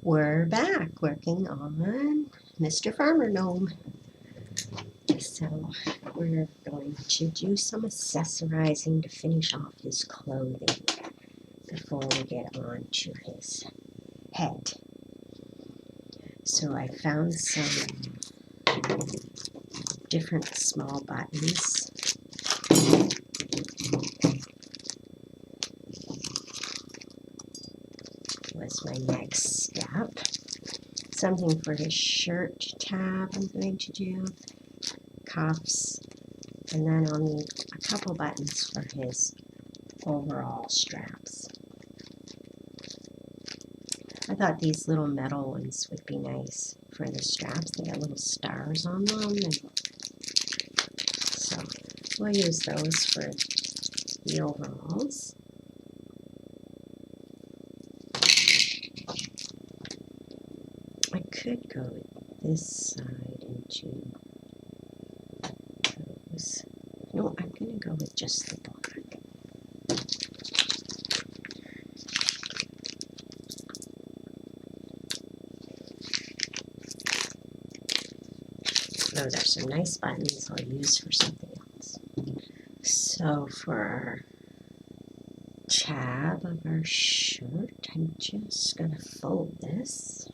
We're back working on Mr. Farmer Gnome. So we're going to do some accessorizing to finish off his clothing before we get on to his head. So I found some different small buttons. Was my next step. Something for his shirt tab I'm going to do, cuffs, and then I'll need a couple buttons for his overall straps. I thought these little metal ones would be nice for the straps. They got little stars on them, and so we'll use those for the overalls. I could go this side into those. No, I'm going to go with just the black. Those are some nice buttons I'll use for something else. So for our tab of our shirt, I'm just going to fold this.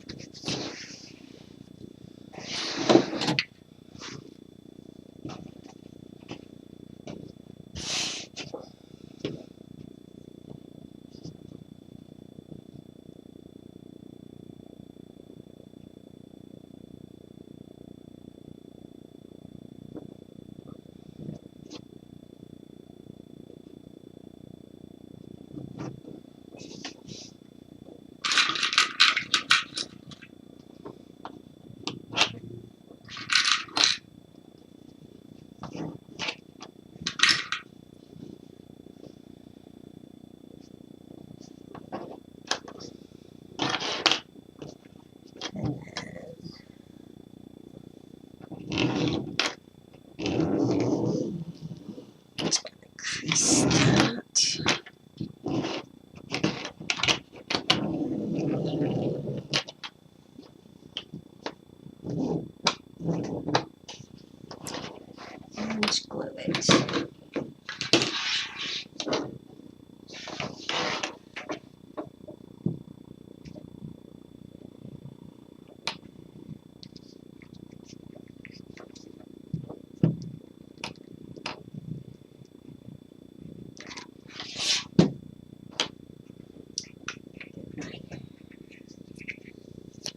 And glue it.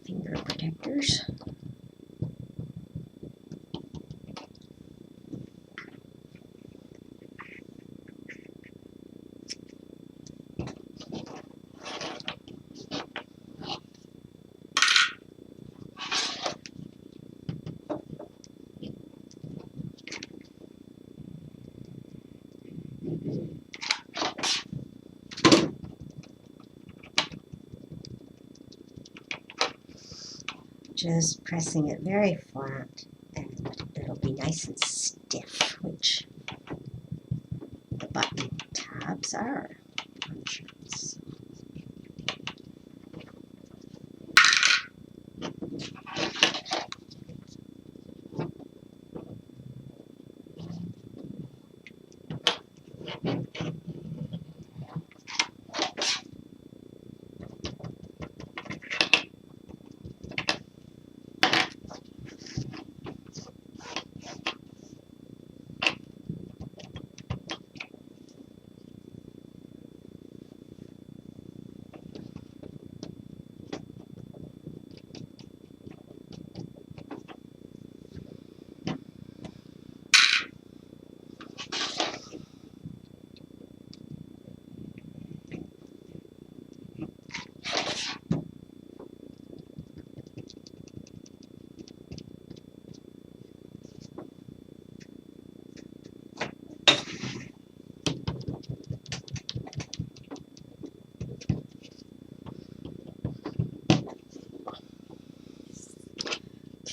Finger protectors. Just pressing it very flat, and it'll be nice and stiff, which the button tabs are on shirts.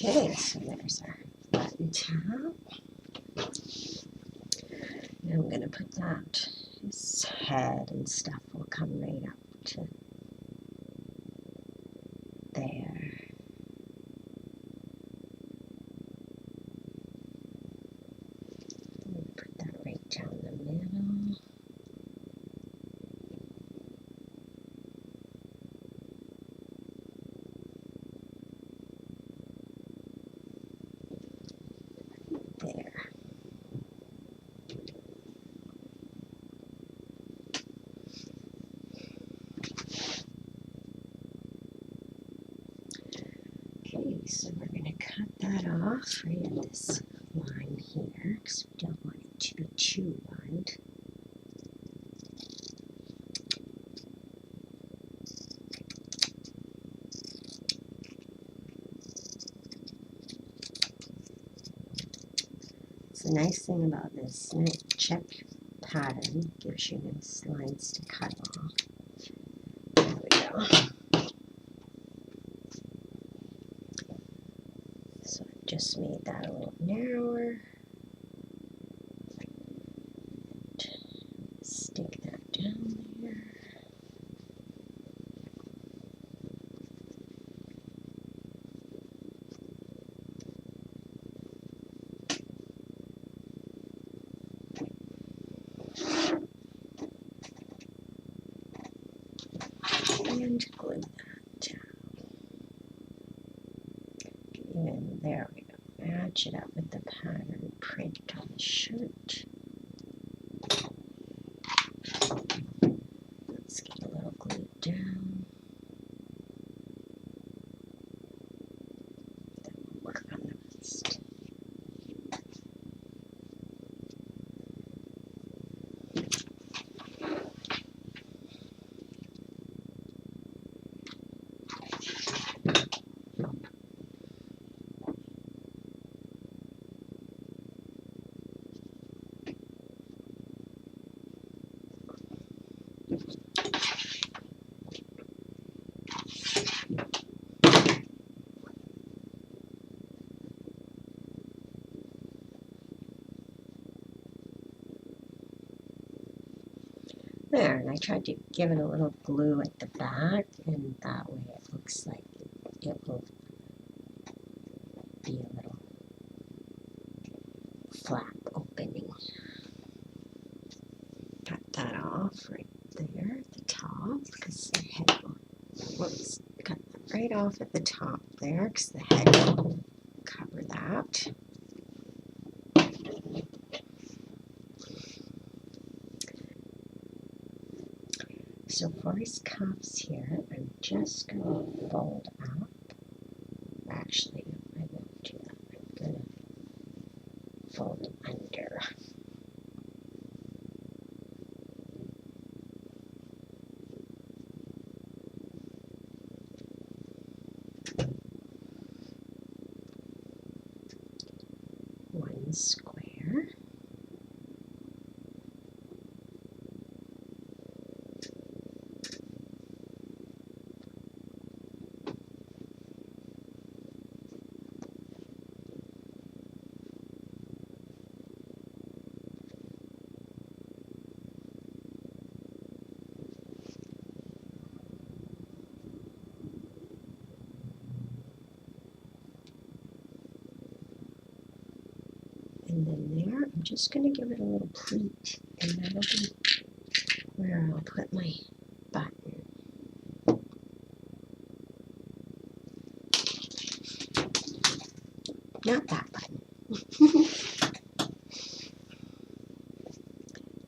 Okay, so there's our button tab. Now I'm going to put that, his head and stuff will come right up to So we're going to cut that off right at this line here because we don't want it to be too wide. The nice thing about this knit check pattern gives you nice lines to cut off. There we go. So I just made that a little narrower. Stick that down there. And glue that down. And there we go. Match it up with the pattern print on the shirt. Let's get a little glue down. Then we'll work on the rest. There, and I tried to give it a little glue at the back, and that way it looks like it will be a little flap opening. Cut that off right there at the top, because the head will, whoops, cut that right off at the top there, because the head will cover that. So for his cuffs here, I'm just going to fold up. Actually, I won't do that. I'm going to fold under. One square. And then there, I'm just going to give it a little pleat, and that'll be where I'll put my button. Not that button.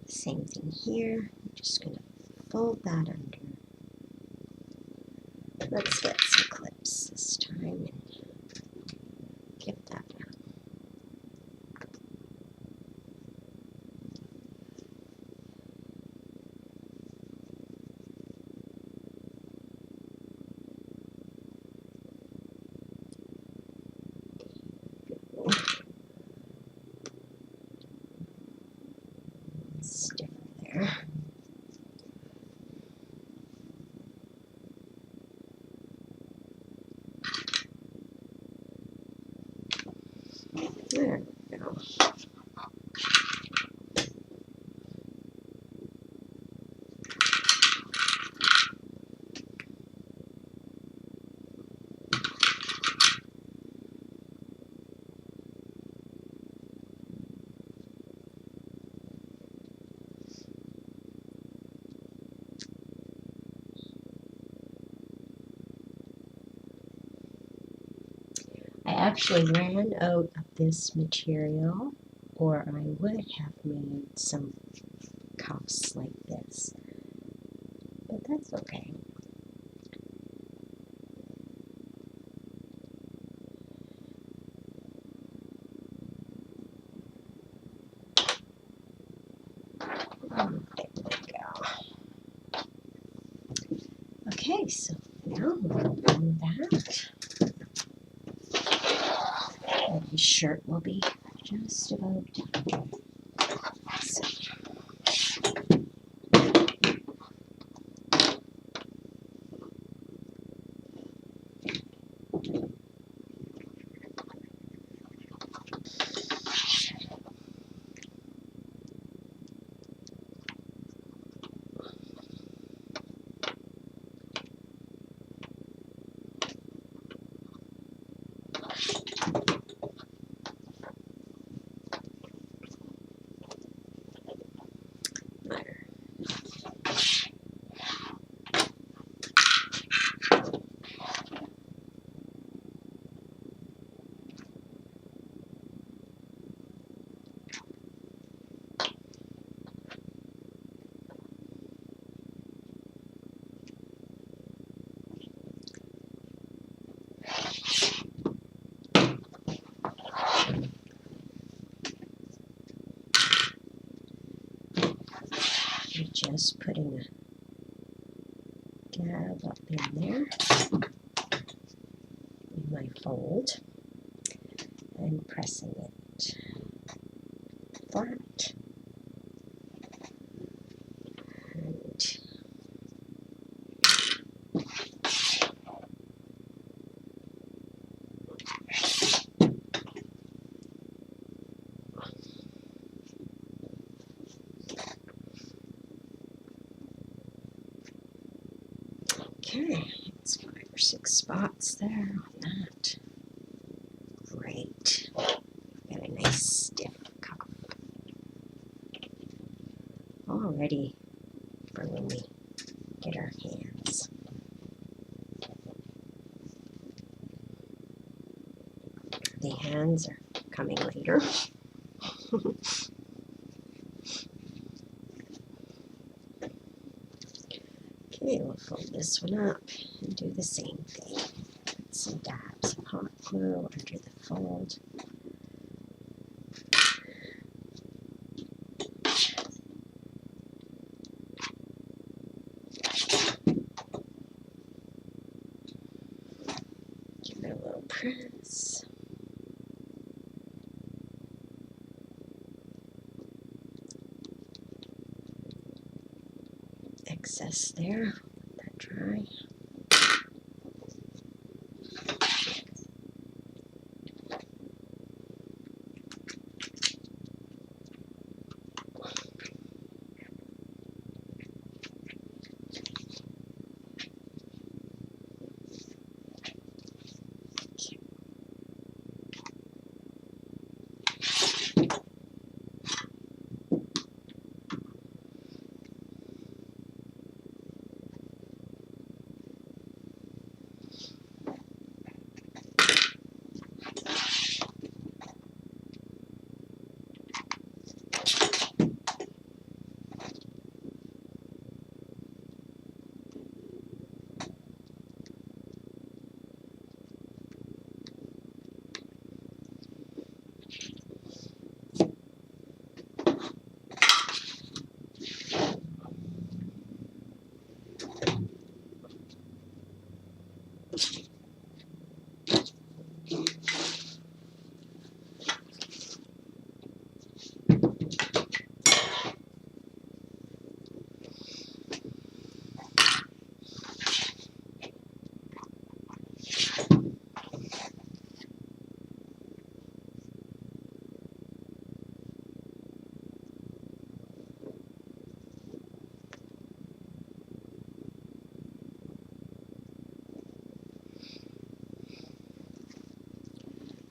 Same thing here. I'm just going to fold that under. Let's get some clips this time and give that down. Stick there. There we go. I actually ran out of this material, or I would have made some cuffs like this, but that's okay. Okay, so now we'll open that. And his shirt will be just about done. So, I'm just putting a dab up in there in my fold and pressing it flat. And okay, it's 5 or 6 spots there on that. Great. Got a nice stiff cuff. All ready for when we get our hands. The hands are coming later. Okay, we'll fold this one up and do the same thing. Put some dabs of hot glue under the fold. Give it a little press. Excess there, let that dry.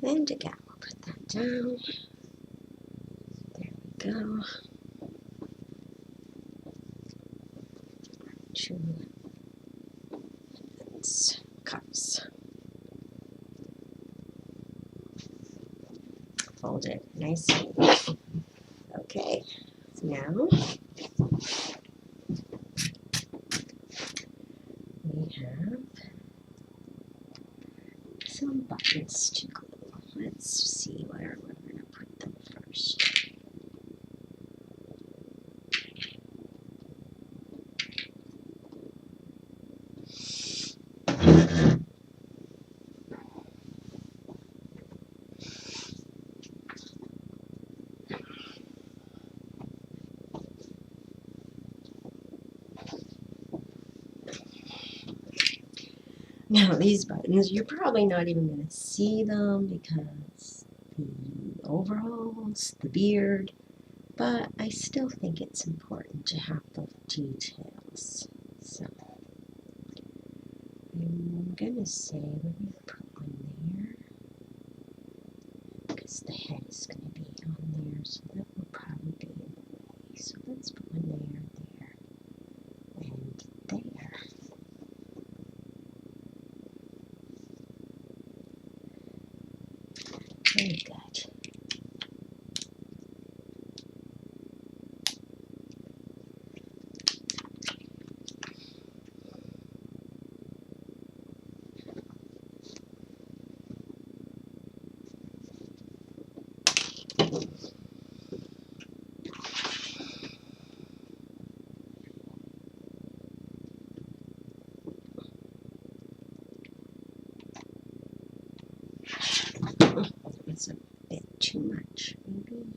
And again, we'll put that down. There we go. 2 cups. Fold it nice and neat. Okay, so now we have some buttons to glue. Let's see where we're going to put them first. Now these buttons, you're probably not even going to see them because the overalls, the beard, but I still think it's important to have the details. So I'm going to say we're going to put one there because the head is going to be on there, so that will probably be in the way. So let's put one there, there, and there. Very good. It's a bit too much, maybe.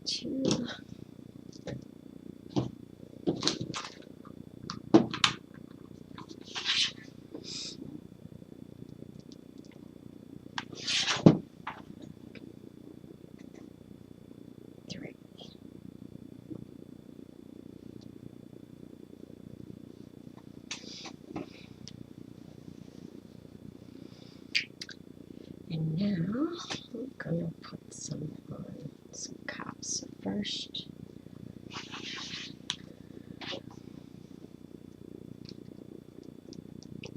Too. Three. And now I'm going to put some on some cups first.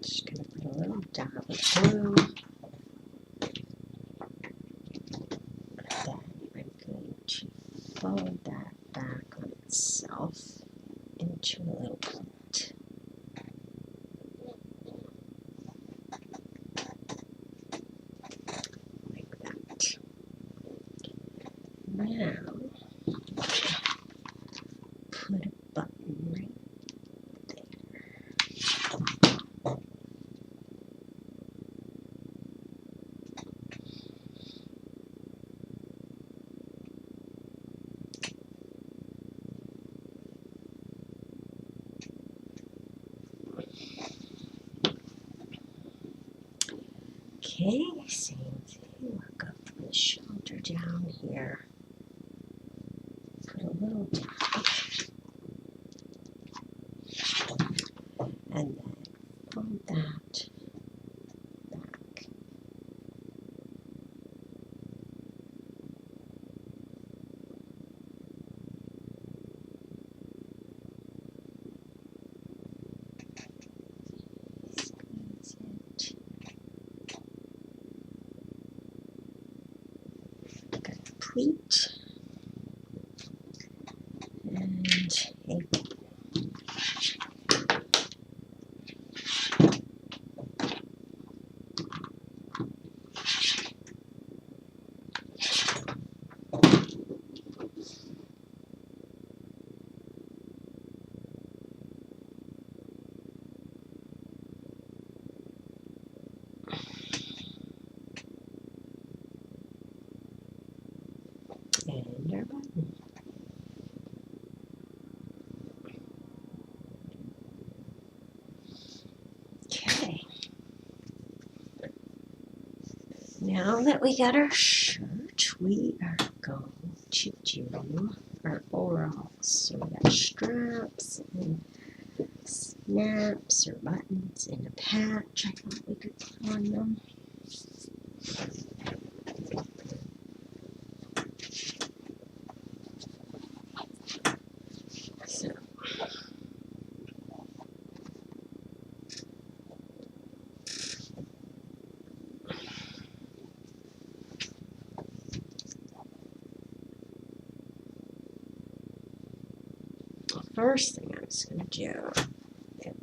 Just going to put a little dab of glue. Then I'm going to fold that back on itself into a little plate. Like that. Now, put a button right there. Okay, same thing. Work up from the shoulder down here. Put a little dab. And then fold that back. Squeeze it. Got a pleat and a bow. And our button. Okay. Now that we got our shirt, we are going to do our overalls. So we got straps and snaps or buttons and a patch I thought we could put on them. So first thing I was going to do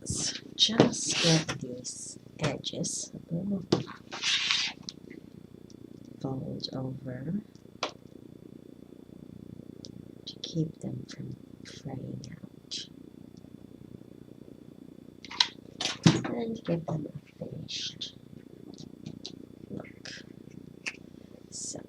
is just get these edges a little fold over to keep them from fraying out and give them a finished look. So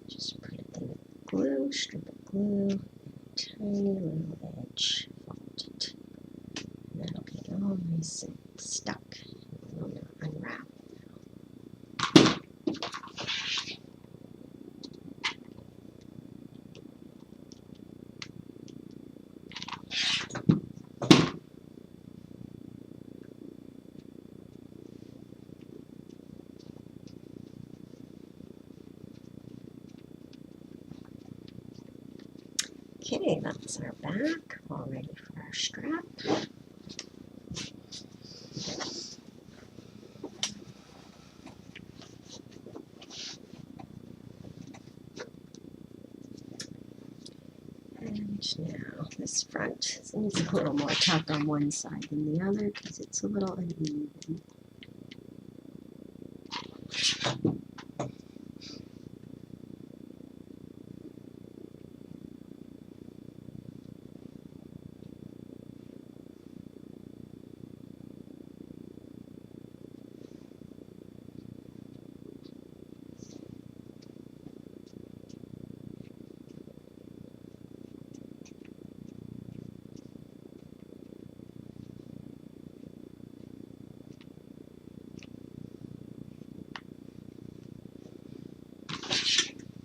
just put a thing of glue, strip of glue, tiny little edge, fold it. And that'll get all nice and stuck. It will not unravel. Okay, that's our back, all ready for our strap. And now this front needs a little more tuck on one side than the other because it's a little uneven.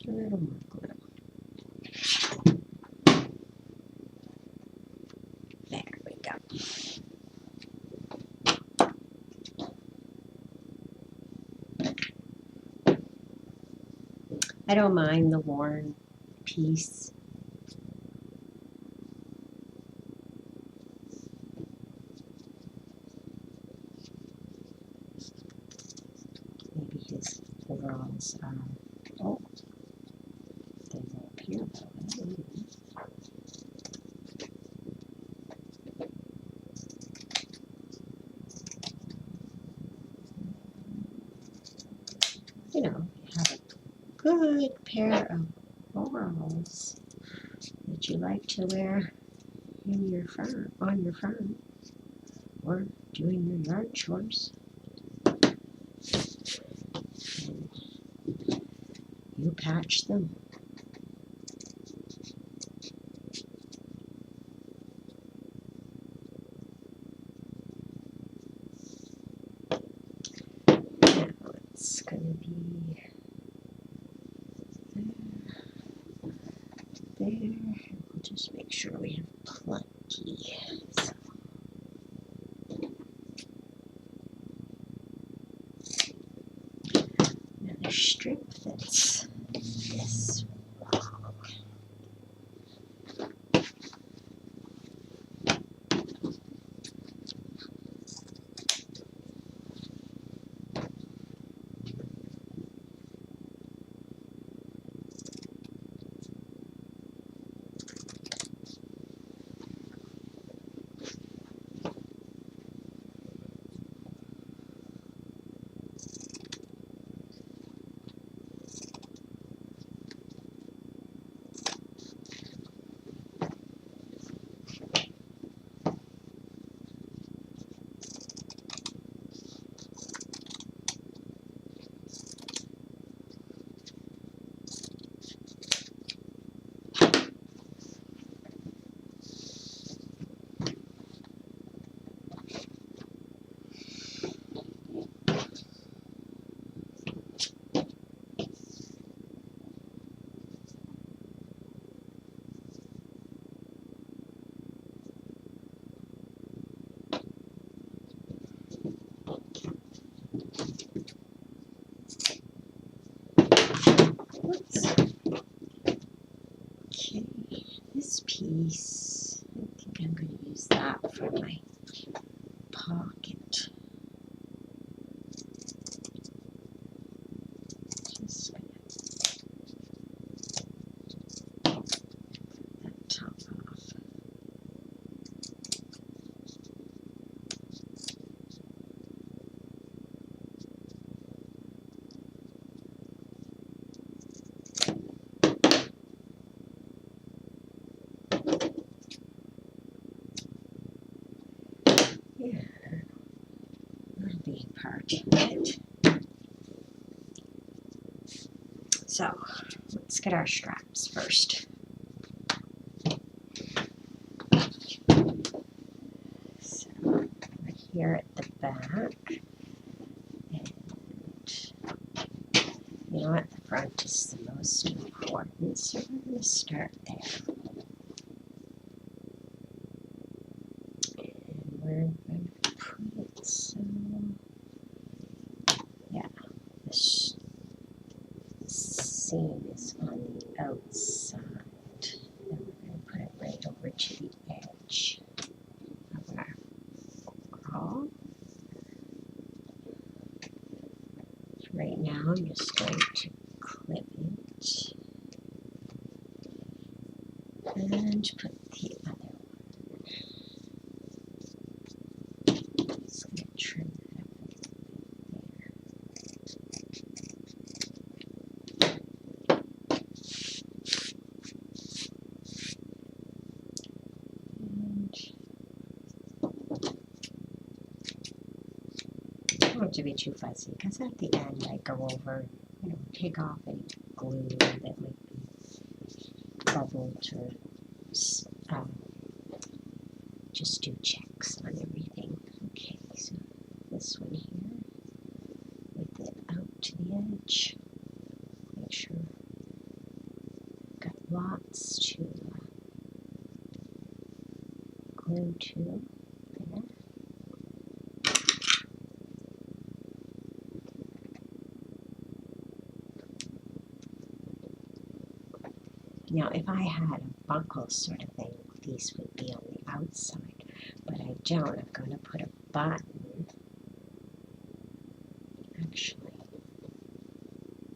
A little more glue. There we go. I don't mind the worn piece. Maybe his overalls are, oh, they go up here though. You know, you have a good pair of overalls that you like to wear in your farm, on your farm, or doing your yard chores. And you patch them. Now it's going to be there. We'll just make sure we have plenty. So, another strip that's this long. heavy part of it. So let's get our straps first. So we're here at the back, and you know what, the front is the most important, so we're going to start there. And we're going to put some, yeah, this seam is on the outside, and we're going to put it right over to the edge of our crawl. Right now I'm just going to clip it and put the other one. Just going to trim that up a little bit there. I don't want it to be too fuzzy, because at the end I go over, you know, take off any glue that might be bubbled, or just do checks on everything. Okay, so this one here, with it out to the edge, make sure I've got lots to glue to there. Now, if I had a buckle sort of thing, these would be on the outside, but I don't. I'm going to put a button. Actually,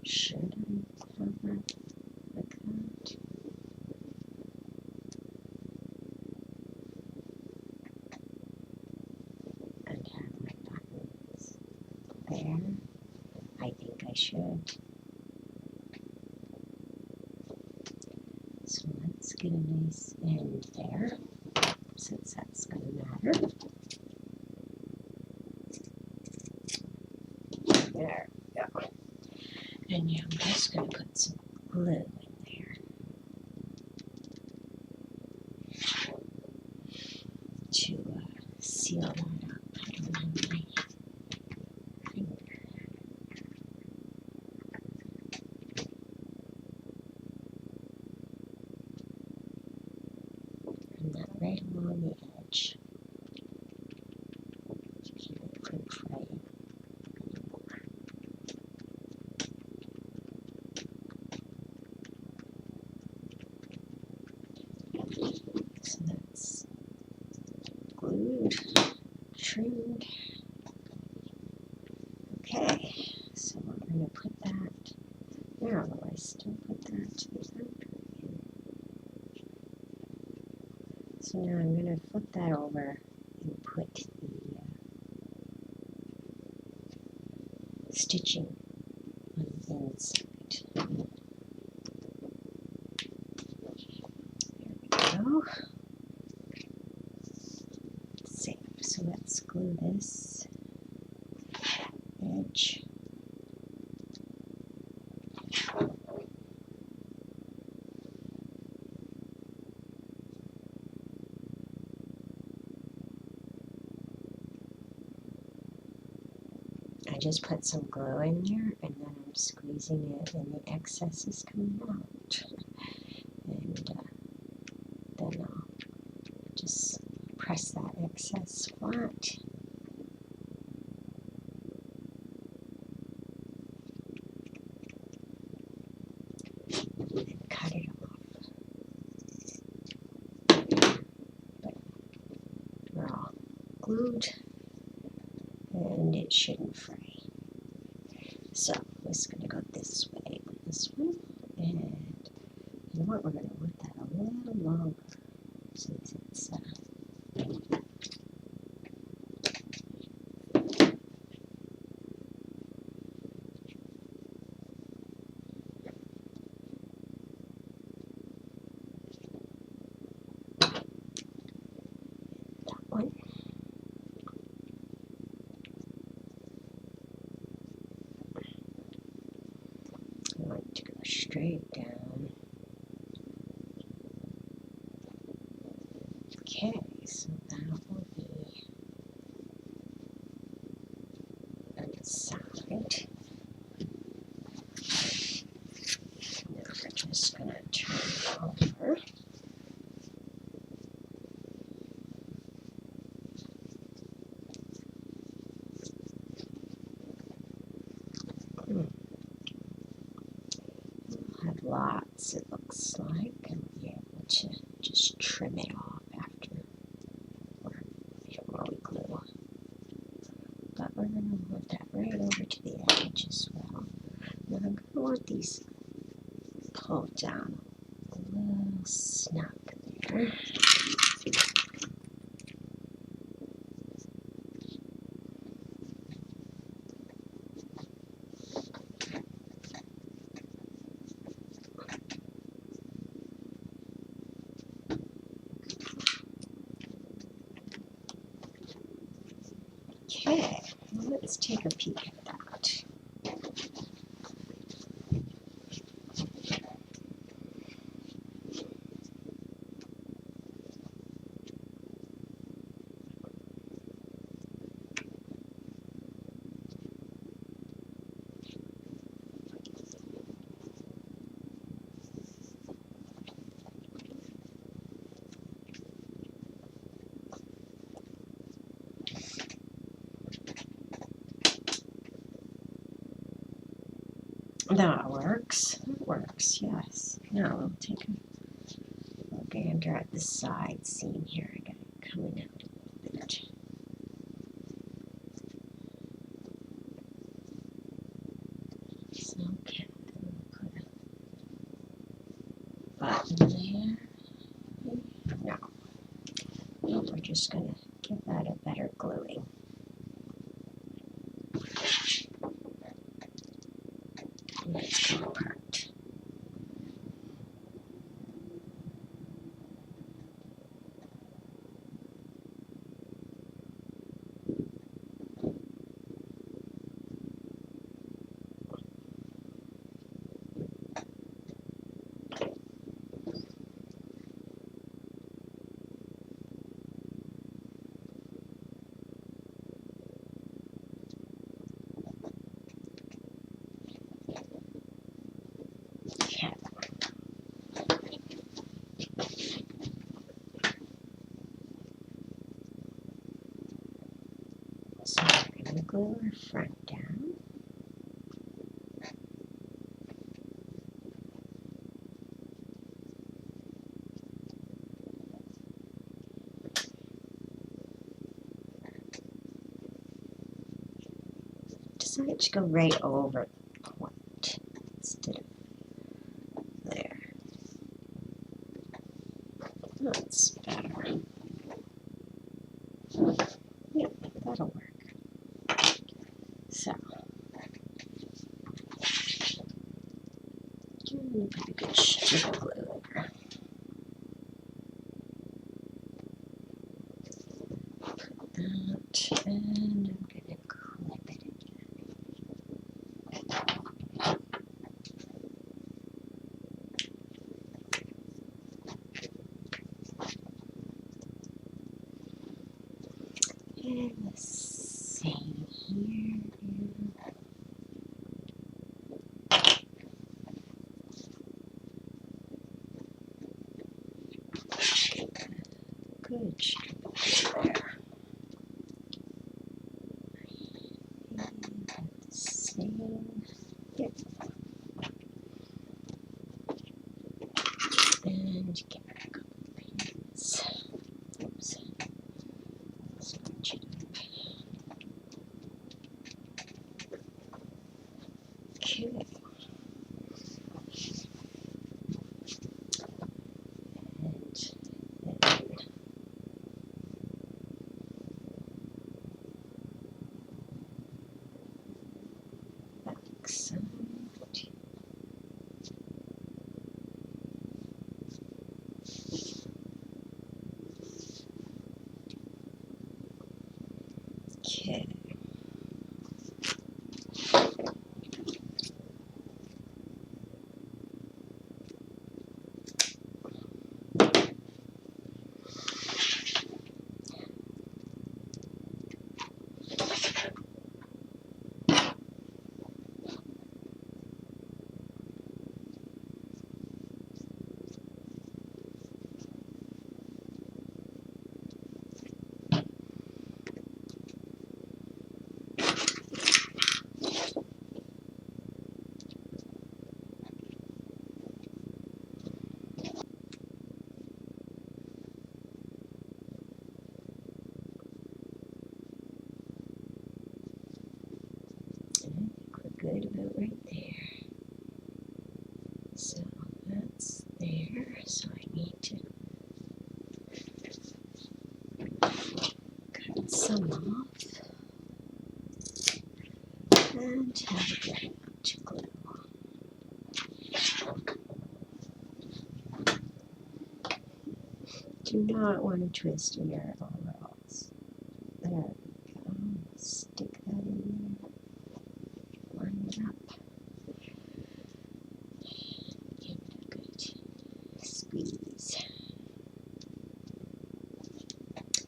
should I have that like that? And have my buttons there? I think I should. So let's get a nice end there, since that's going to matter. There we go. And now I'm just going to put some glue in there to seal that up. I don't have my finger. And that right along the edge to keep it from fraying anymore. So that's glued, trimmed. Okay, so we're going to put that, now will I still put that to the outer end? So now I'm going to flip that over and put the stitching on the inside. There we go. Safe. So let's glue this edge. I just put some glue in there, and then I'm squeezing it, and the excess is coming out. And then I'll just press that excess flat. And cut it off. But we're all glued, and it shouldn't fray. So I'm just going to go this way with this one, and you know what, we're going to want that a little longer since it's that one. right down. Okay, so that will be inside. Now we're just going to turn it over. We'll have lots, it looks like, and be able to just trim it off after or before we glue. But we're going to move that right over to the edge as well. Now I'm going to want these pulled down a little snug there. Okay, well, let's take a peek at that. That works. That works, yes. Now we'll take a gander at the side seam here. I got it coming out a little bit. So, okay, then we'll put a button there. No. No, we're just going to give that a better gluing. Let's go apart. Okay. So we're going to glue our front down. Decided to go right over the point instead of there. That's better. Yep, that'll work. So, put a good strip of glue there. Put that, and I'm going to clip it again. And the same here. Good strip there. And the same. Yep. And give it a couple of pins. Oops. Scratch it up. Okay. And then back side. Okay. and I think we're good about right there. So that's there, so I need to cut some off and have it ready to glue. Do not want to twist your overalls. There we go. Stick that in there. Line it up. Give it a good squeeze.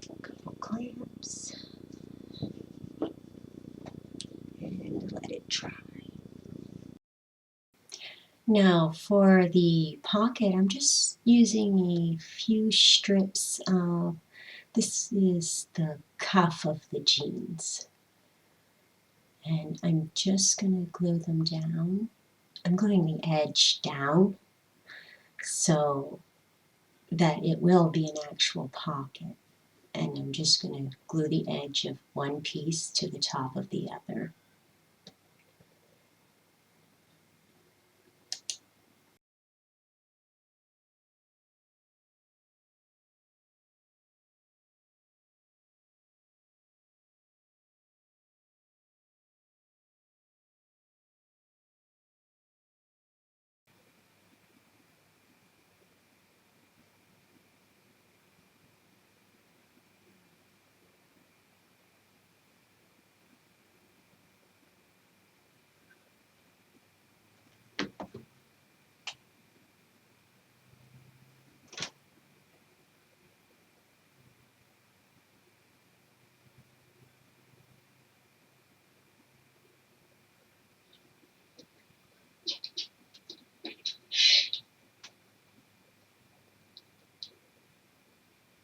A couple clamps. And let it dry. Now for the pocket, I'm just using a few strips of, this is the cuff of the jeans. And I'm just going to glue them down. I'm gluing the edge down so that it will be an actual pocket. And I'm just going to glue the edge of one piece to the top of the other.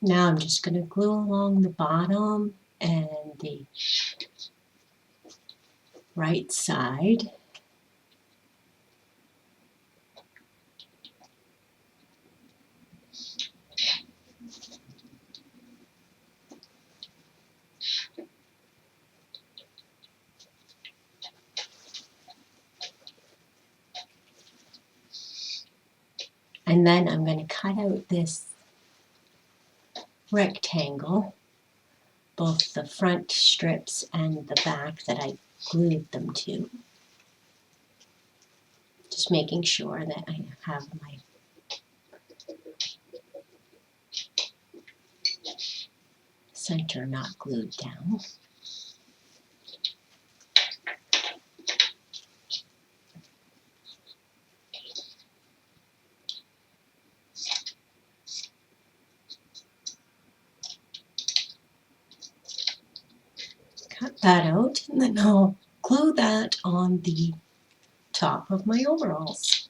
Now I'm just going to glue along the bottom and the right side. And then I'm going to cut out this rectangle, both the front strips and the back that I glued them to. Just making sure that I have my center not glued down. Cut that out, and then I'll glue that on the top of my overalls.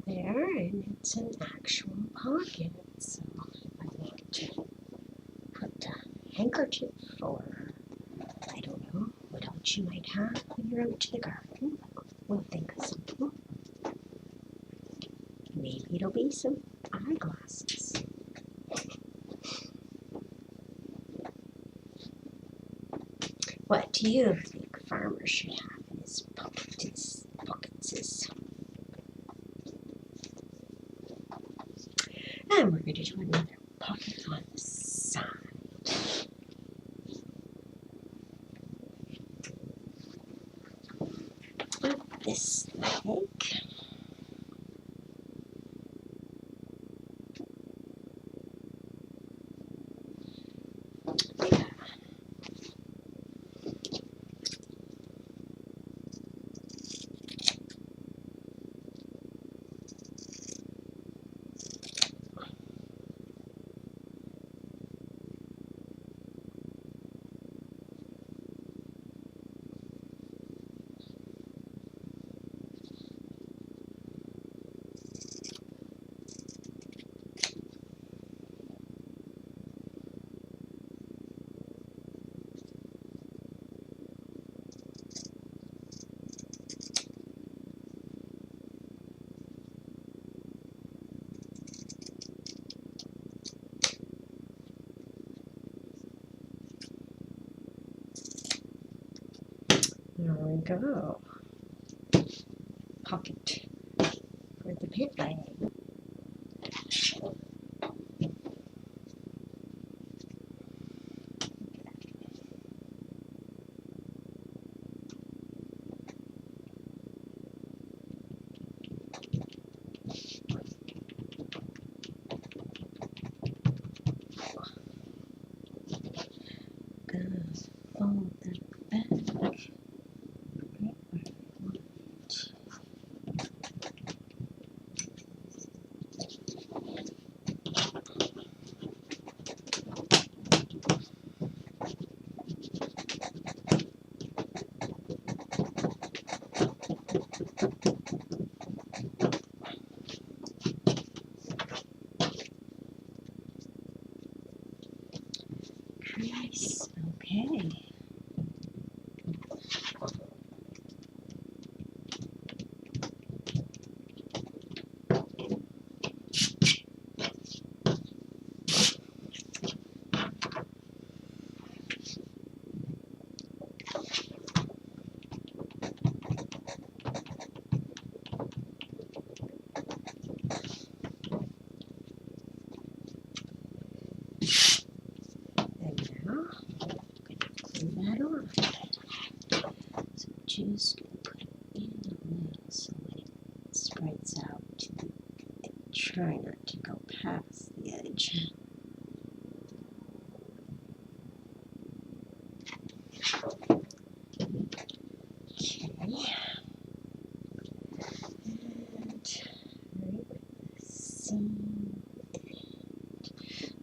There, and it's an actual pocket. So if I want to put a handkerchief or I don't know what else you might have when you're out to the garden, we'll think of something. Maybe it'll be some eyeglasses. What do you think Farmer should have in his pockets? And we're going to do another pocket on the side. this leg. There we go. Pocket for the pant leg. Gonna fold that back. Right where I want it. Nice. Okay. And now glue that on. So just put it in a little so that it spreads out. And try not to go past the edge. Okay. And right with the seam and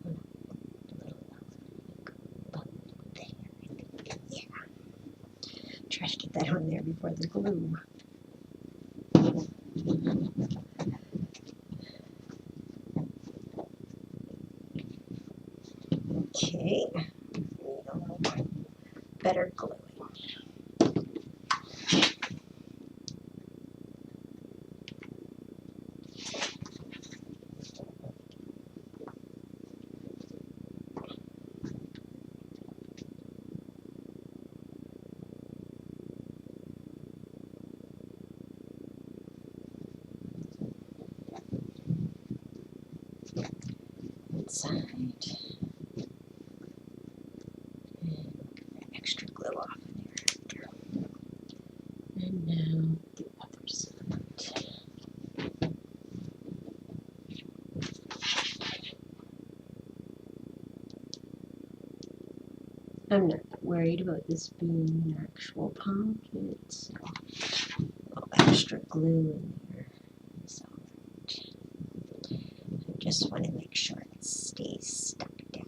a little bump there. Yeah. Try to get that on there before the glue. Okay. Need a little better gluing. Inside. And get that extra glue off there. And now the other side. I'm not worried about this being an actual pumpkin, so a little extra glue in there. So I just want to make sure it stays stuck down.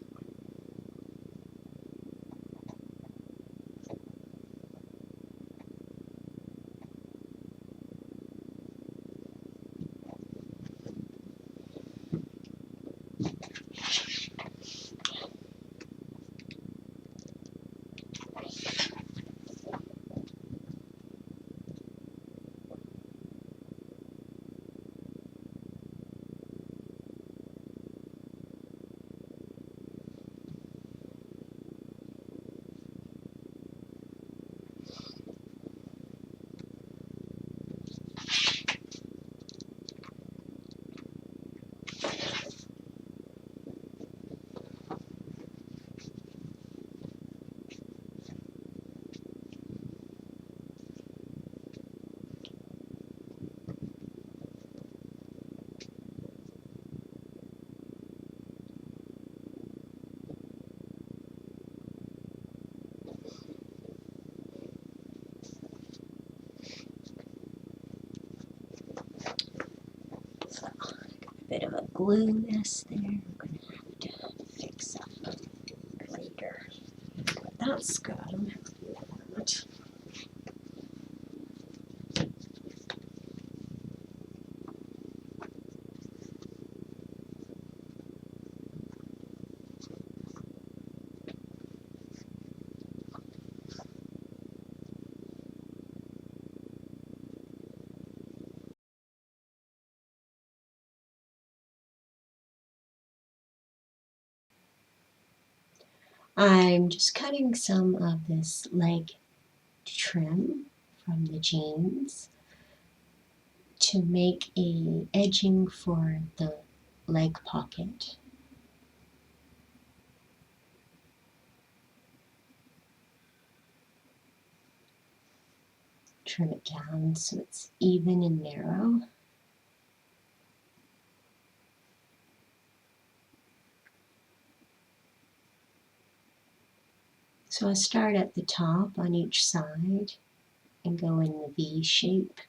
bit of a glue mess there. I'm going to have to fix up later. But that's good. I'm just cutting some of this leg trim from the jeans to make a edging for the leg pocket. Trim it down so it's even and narrow. So I'll start at the top on each side and go in the V shape.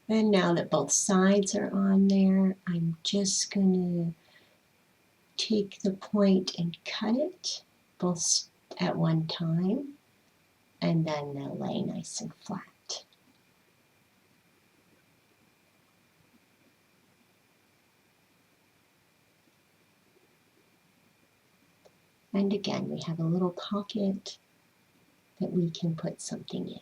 And now that both sides are on there, I'm just going to take the point and cut it both at one time, and then they'll lay nice and flat. And again, we have a little pocket that we can put something in.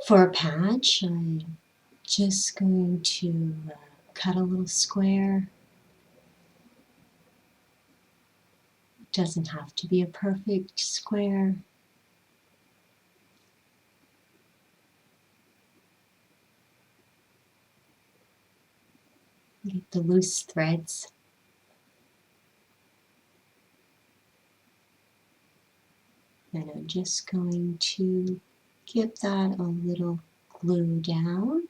For a patch, I'm just going to cut a little square. It doesn't have to be a perfect square. Get the loose threads. And I'm just going to give that a little glue down.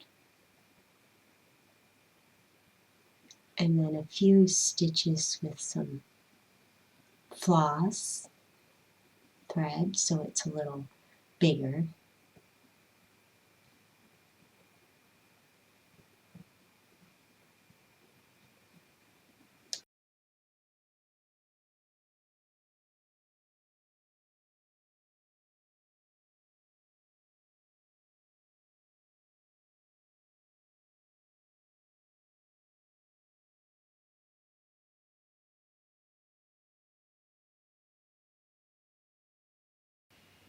And then a few stitches with some floss thread so it's a little bigger.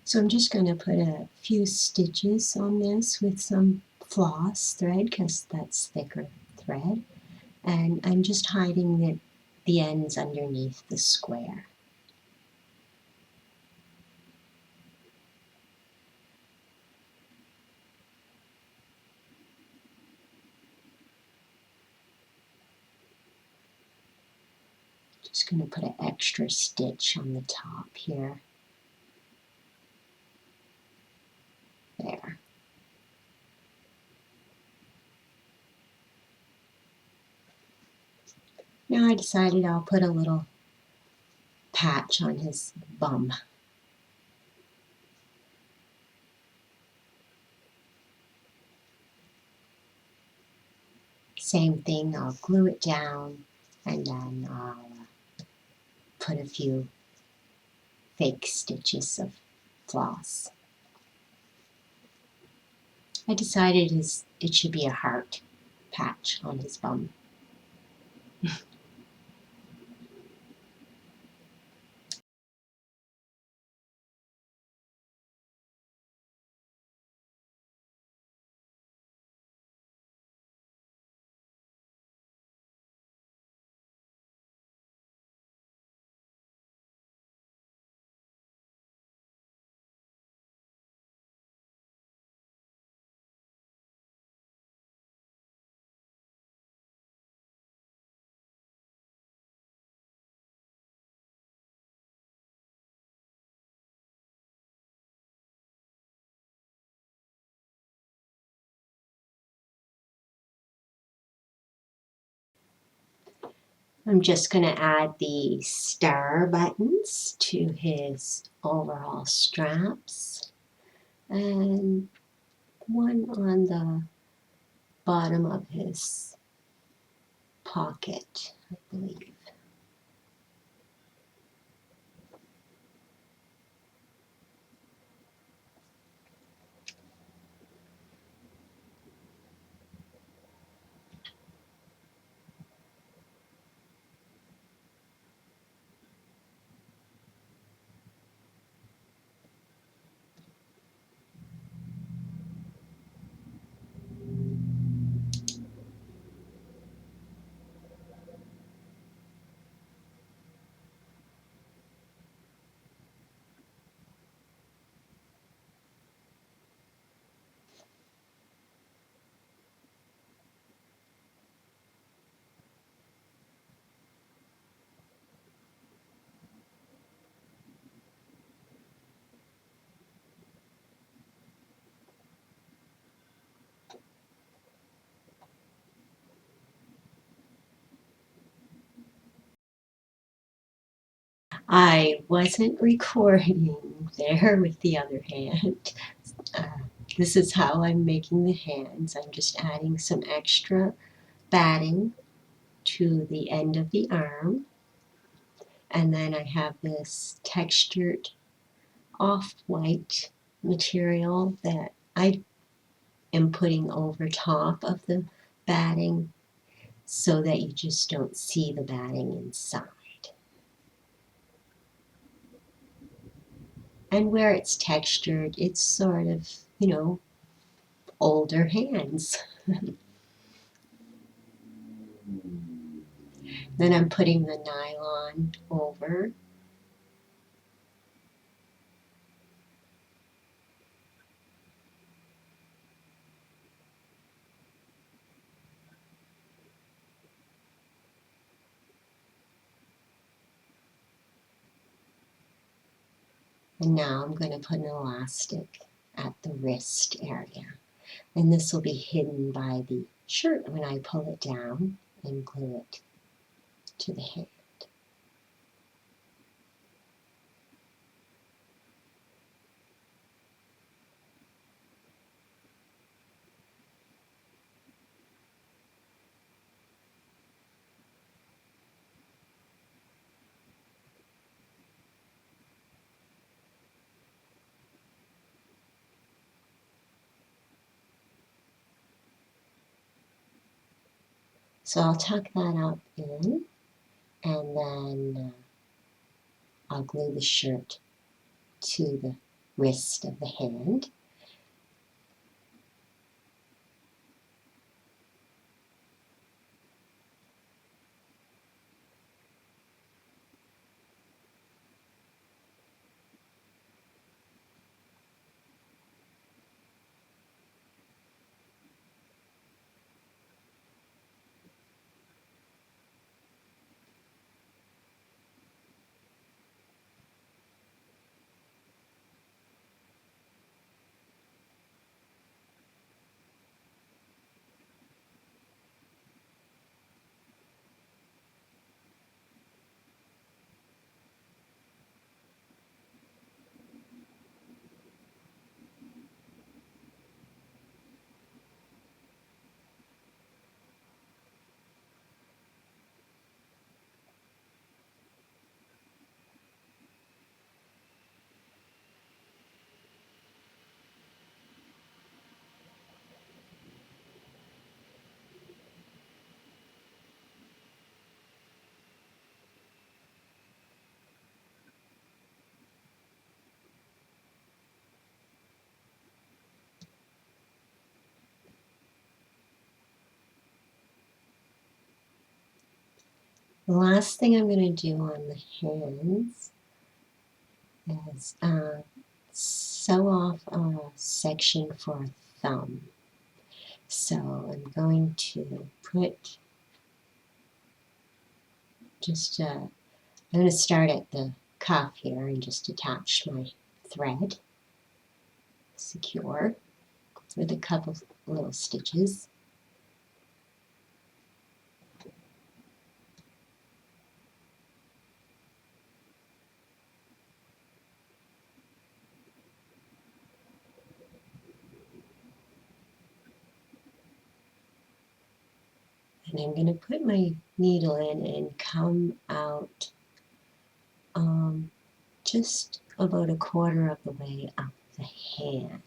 So I'm just going to put a few stitches on this with some floss thread because that's thicker thread. And I'm just hiding the ends underneath the square. Just going to put an extra stitch on the top here. There. Now I decided I'll put a little patch on his bum. Same thing, I'll glue it down and then I'll put a few fake stitches of floss. I decided it should be a heart patch on his bum. I'm just going to add the star buttons to his overall straps and one on the bottom of his pocket, I believe. I wasn't recording there with the other hand. Uh, this is how I'm making the hands. I'm just adding some extra batting to the end of the arm. And then I have this textured off-white material that I am putting over top of the batting so that you just don't see the batting inside. And where it's textured, it's sort of, older hands. Then I'm putting the nylon over. And now I'm going to put an elastic at the wrist area. And this will be hidden by the shirt when I pull it down and glue it to the hand. So I'll tuck that up in, and then I'll glue the shirt to the wrist of the hand. The last thing I'm going to do on the hands is sew off a section for a thumb. So I'm going to put I'm going to start at the cuff here and just attach my thread, secure with a couple little stitches. And I'm going to put my needle in and come out just about 1/4 of the way up the hand.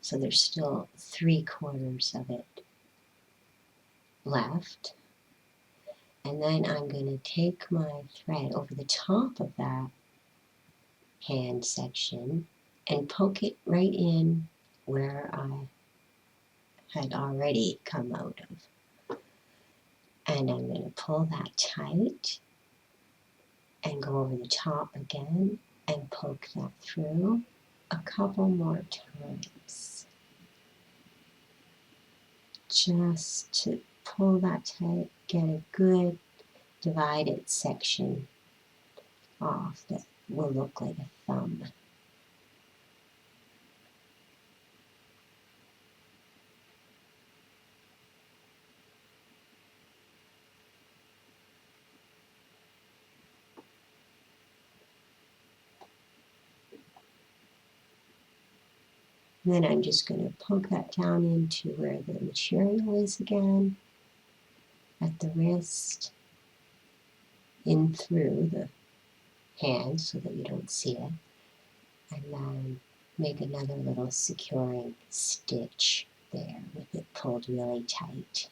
So there's still 3/4 of it left. And then I'm going to take my thread over the top of that hand section and poke it right in where I had already come out of. And I'm going to pull that tight and go over the top again and poke that through a couple more times. Just to pull that tight, get a good divided section off that will look like a thumb. And then I'm just going to poke that down into where the material is again, at the wrist, in through the hand so that you don't see it, and then make another little securing stitch there with it pulled really tight.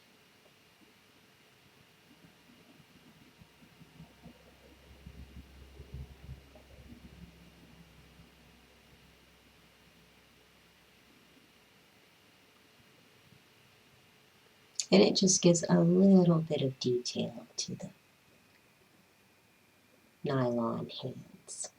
And it just gives a little bit of detail to the nylon hands.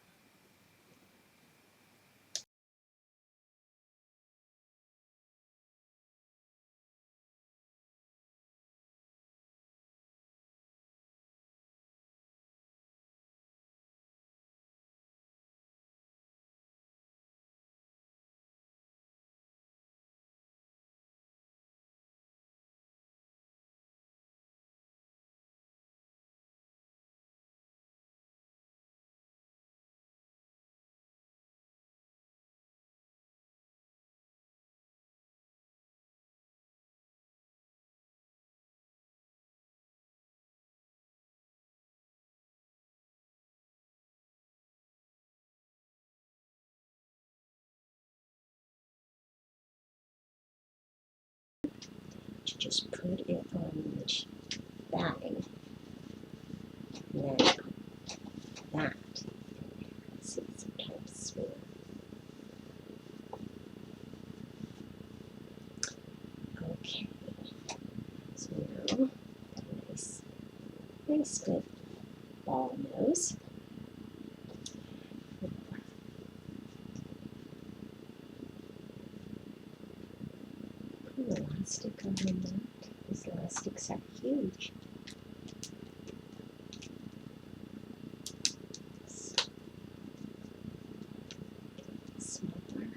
Just put it on the batting, and then that. See, sometimes smooth. Okay, so now nice good ball nose. Put elastic on that. These elastics are huge. Smaller.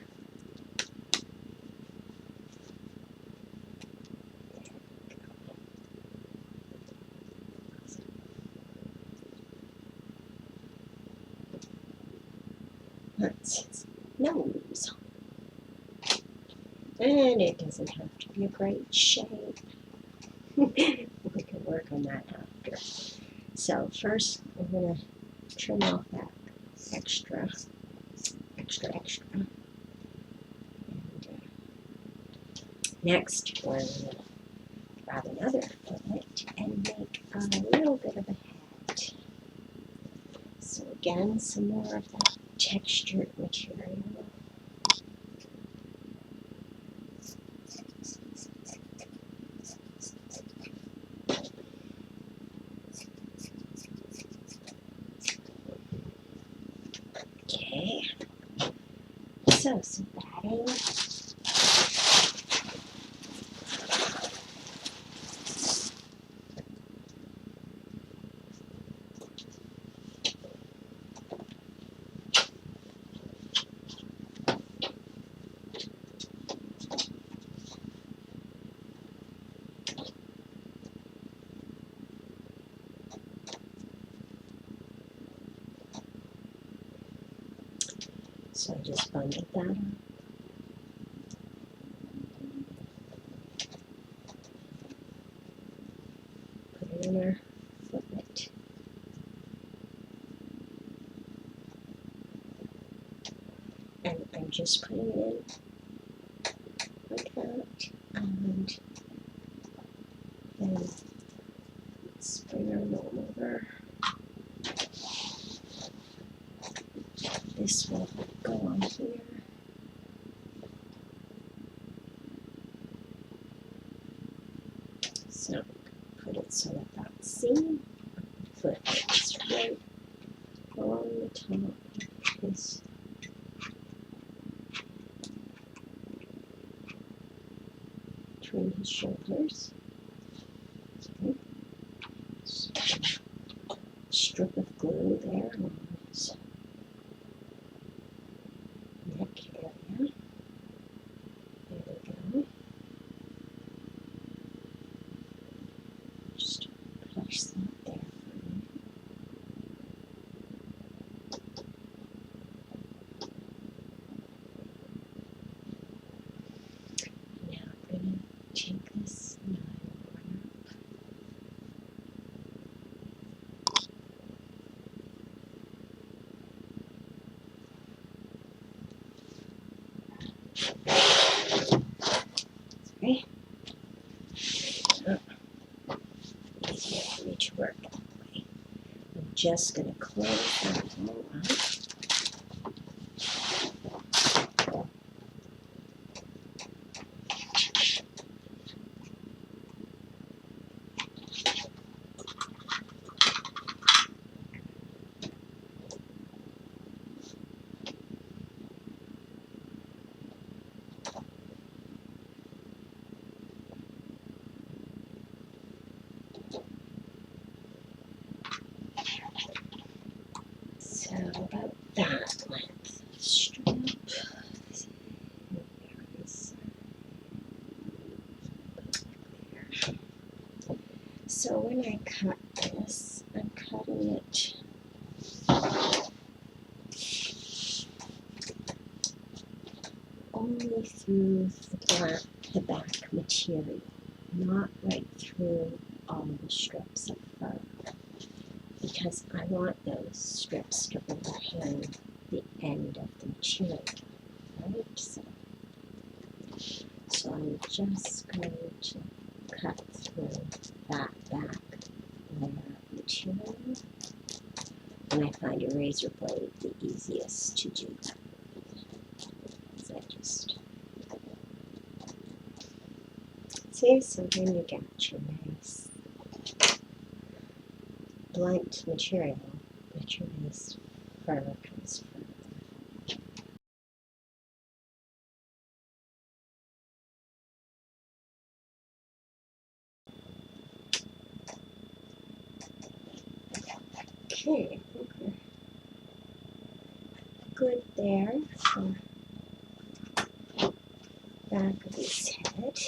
That's his nose. And it doesn't have to be a great shape. We can work on that after. So first I'm going to trim off that extra. And, next we're going to grab another fillet and make a little bit of a hat. So again, some more of that textured material. So some batting. So I just bundled that up. Put it in our footlet. And I'm just putting it in like that. And then let's bring our gnome over. This will go on here. So put it so that that seam foot is right along the top of his between his shoulders. Okay. So, strip of glue there along his neck area. There we go. Just place that there for me. Now I'm going to take this nylon okay. Easier for me to work that way. I'm just going to close that all up. So about that length of strip. So when I cut this, I'm cutting it only through the back material, not right through all the strips of fur, because I want those strips to overhang the end of the material, right? So I'm just going to cut through that back layer of material, and I find a razor blade the easiest to do that. So I just see, so then you get your nice blunt material, but your nice fur comes from. Okay, I think we're good there for back of his head.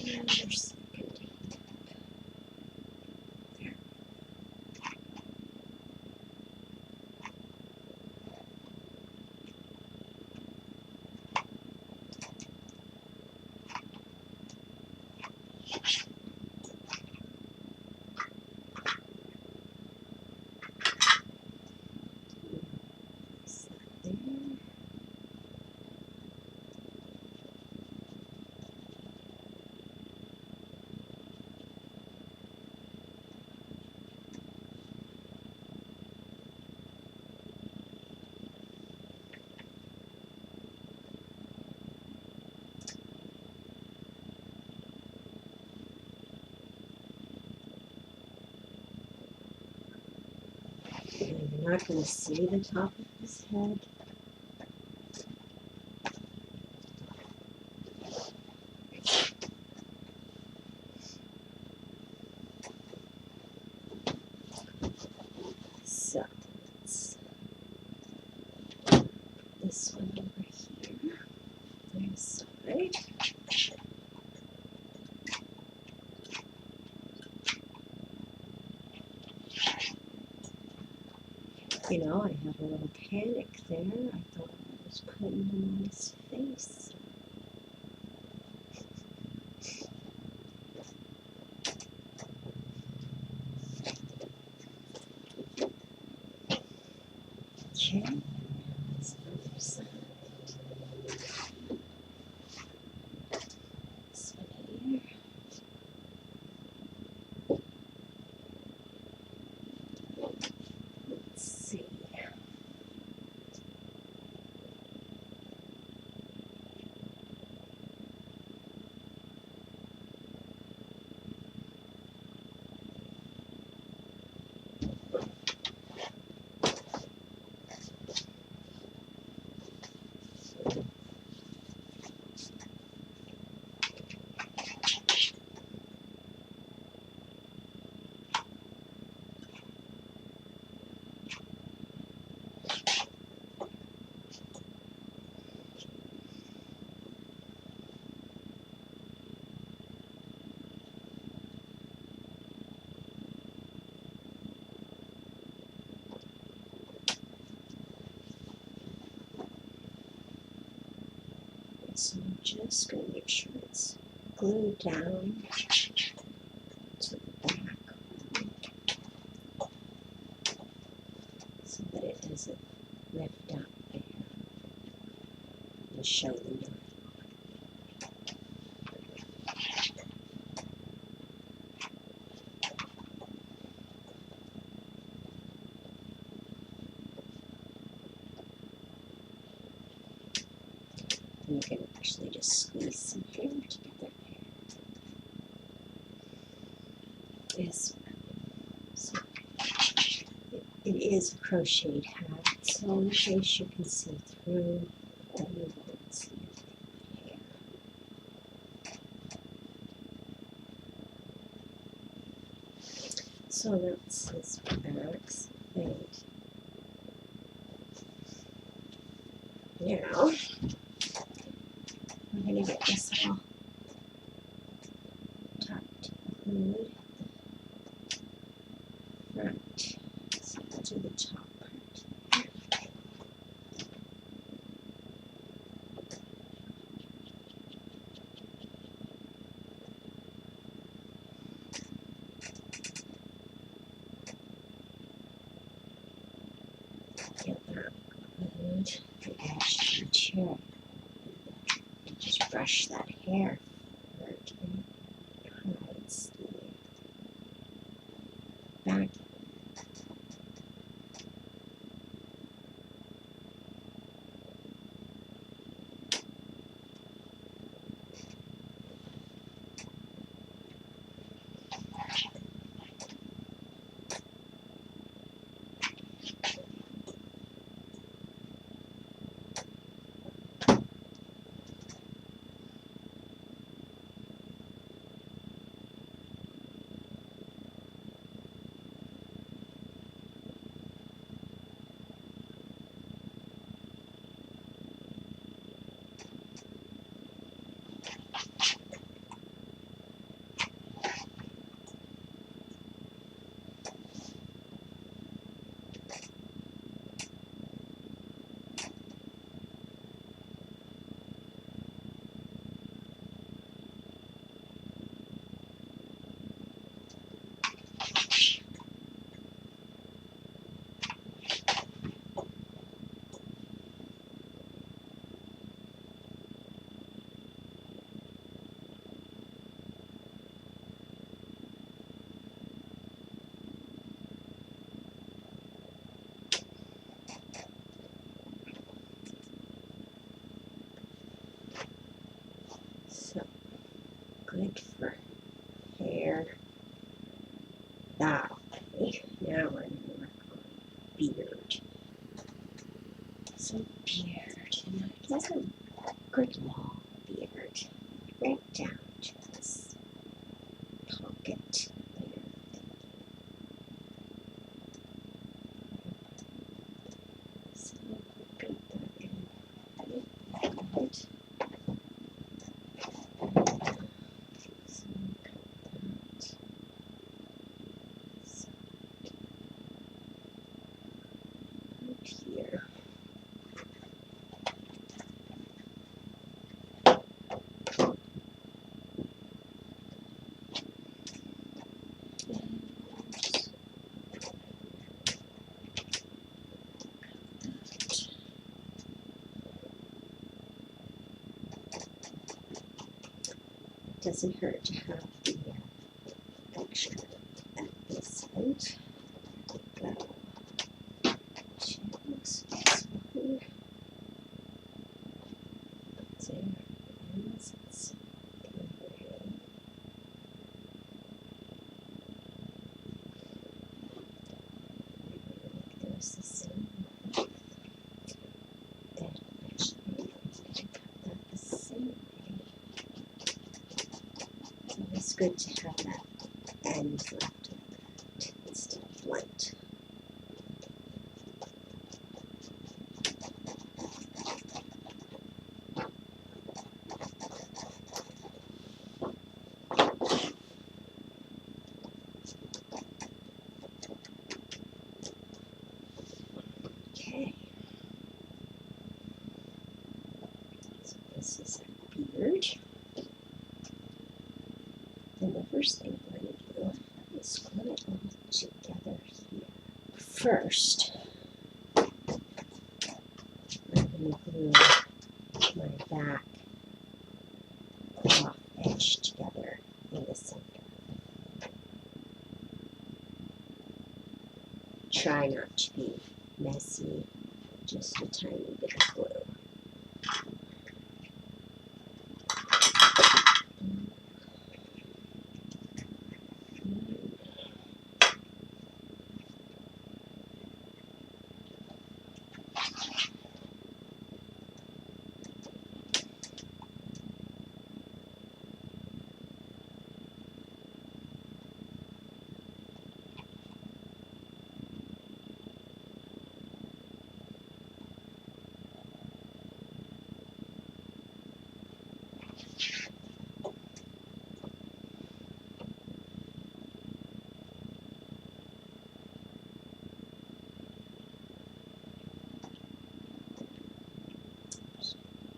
Another second. There. not going to see the top of his head. So let's put this one over here. This side. You know, I had a little panic there. I thought I was putting him on his face. Okay, that's the other side. This one here. Let's see. So I'm just going to make sure it's glued down to the back so that it doesn't lift up there and show the nylon. You can actually just squeeze some hair together there. This one. So it is a crocheted hat, so in case you can see through, you won't see the hair. So that's his back thing. Now, we're going to get this all tucked, include the front, so we'll do the top part. Get that glued, the edge to the chair. Just brush that hair forward and hides the back. some beard, and he has a good long beard, right down to this pocket there. So put that in right. So cut that. So out here. Doesn't hurt to have the extra at this end. Go to this one. There is its gray. There's the same one. Then actually I'm going to cut that the same way. It's always good to have that end left like that instead of blunt. Okay. So this is our beard. And the first thing I'm going to do is glue it all together here. First, I'm going to glue my back cloth edge together in the center. Try not to be messy, just a tiny bit of glue.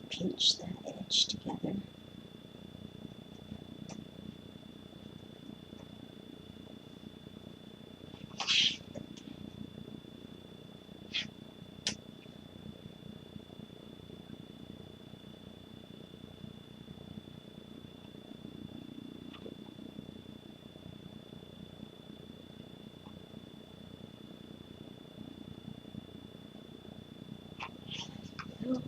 Pinch that edge together. Oh.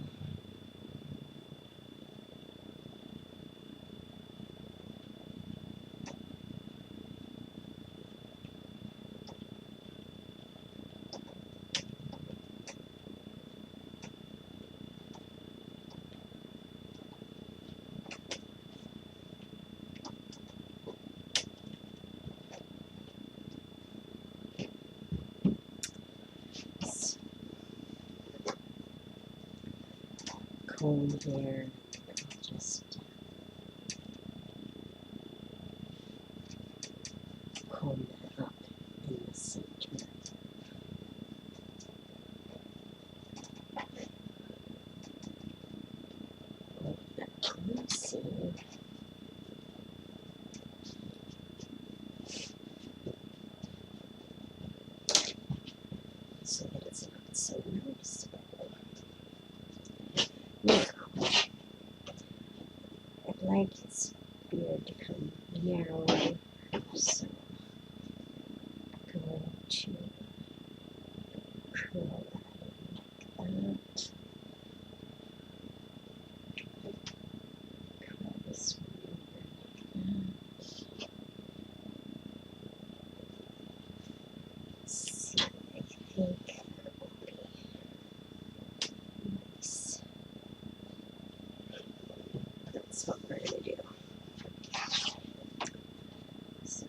Comb there, just comb that up in the center. Like that glue seam. So that it's not so noticeable. Now, I'd like his beard to come narrower, so I'm going to curl that in like that. that's what we're going to do. So,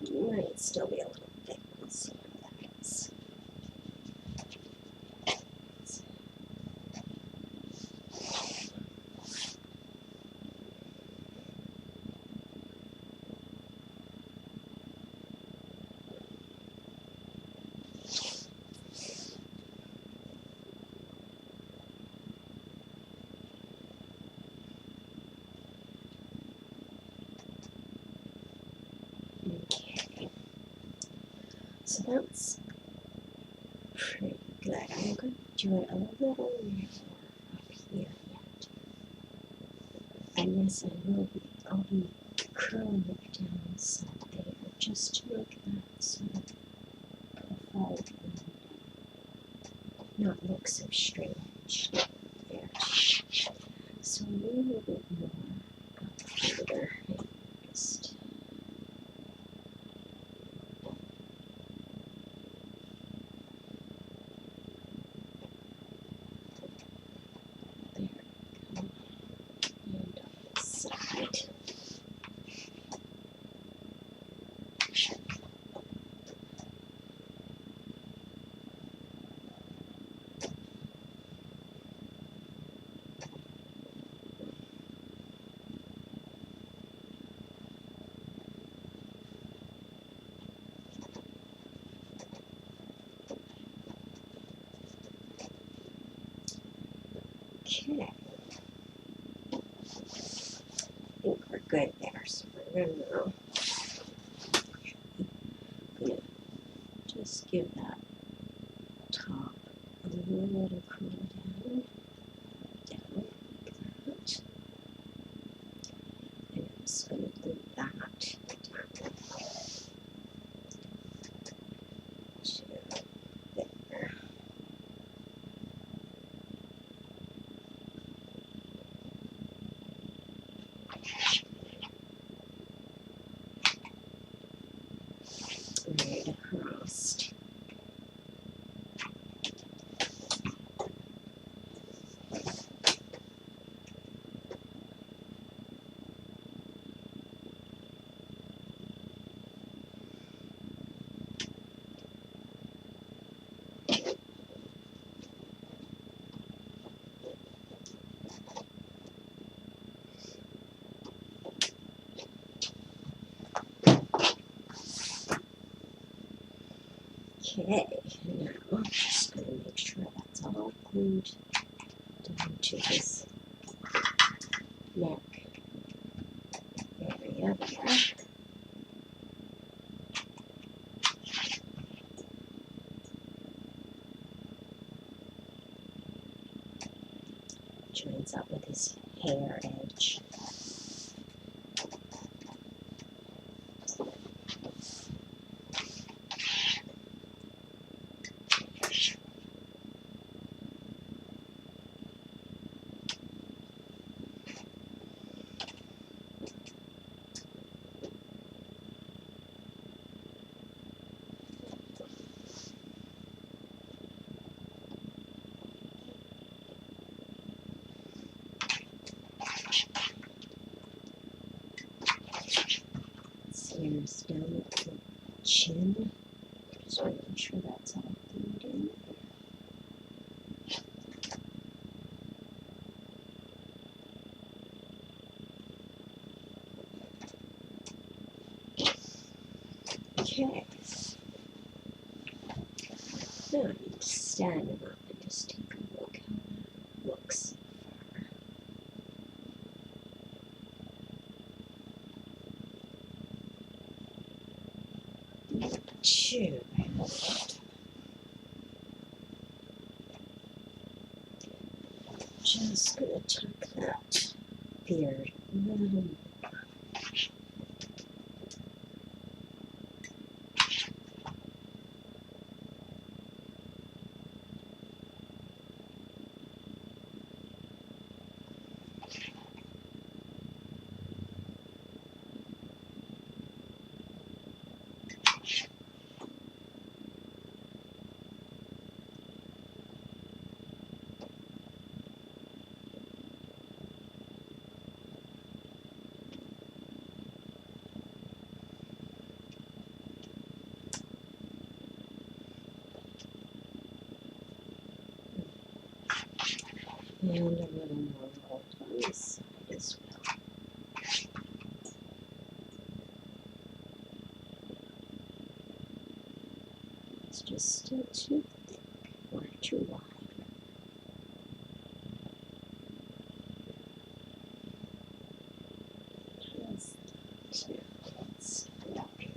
it might still be a little thick. Let's see how that is. Okay, so that's pretty good. I'm going to do it a little more up here yet. And yes, I'll be curling it down some there just to make that sort of profile and not look so strange there. So a little bit more up here. Just there we go. And on the side. Okay, I think we're good there, so we're gonna just give that top a little curl down, like that. And I'm just gonna glue that down to there. Right across. Okay, now I'm just going to make sure that's all glued down to this neck area there. Joins up with his hair edge. Ears down at the chin. Just making sure that's all glued in there. Now I need to stand them up and just take a look how that looks so far. Chew. Just gonna tuck that beard a little more. And a little more rolled on this side as well. It's just still too thick or too wide. Let's fill out here.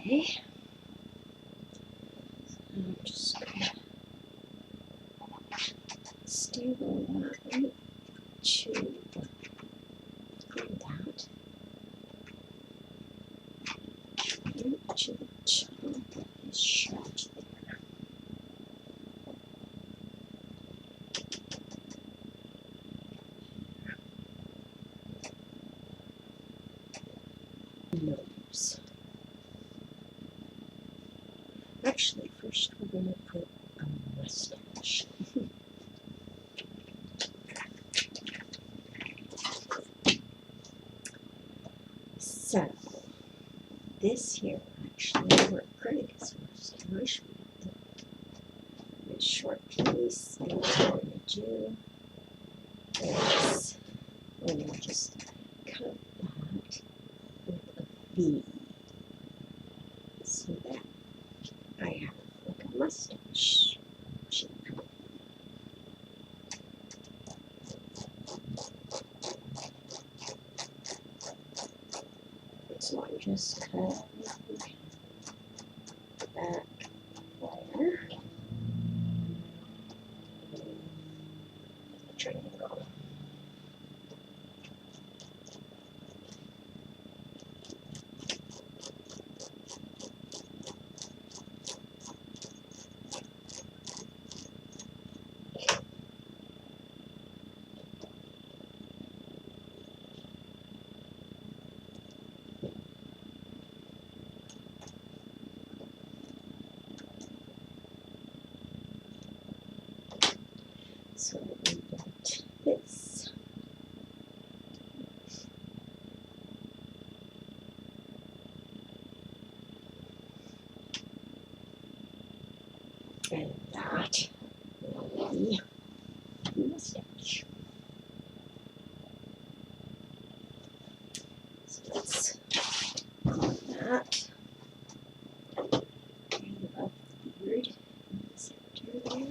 Okay, so I'm just going to stable that right to that. Right to the top of his shirt there. Nose. Actually, first we're going to put a mustache. So, this here actually work great as a mustache. A short piece, and what we're going to do is we're going to just cut that with a V so that I have like a mustache cheek. So I'm just cutting back wire, triangle. So we got this. And that will be the mustache. So let's cut that. Kind of the beard in the center there.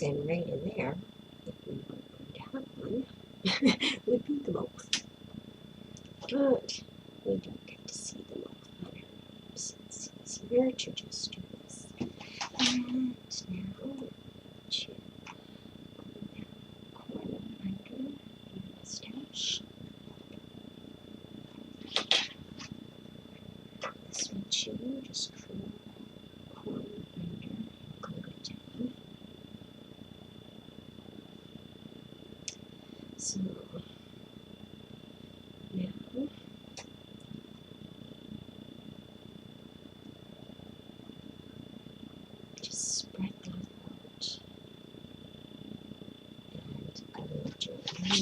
And right in there, if we were going to have one, would be the mouth. But we don't get to see the mouth on our nose. It's easier to just do this. And now we're going to put that corner under the mustache. This one too, just curl that corner under and glue it down. So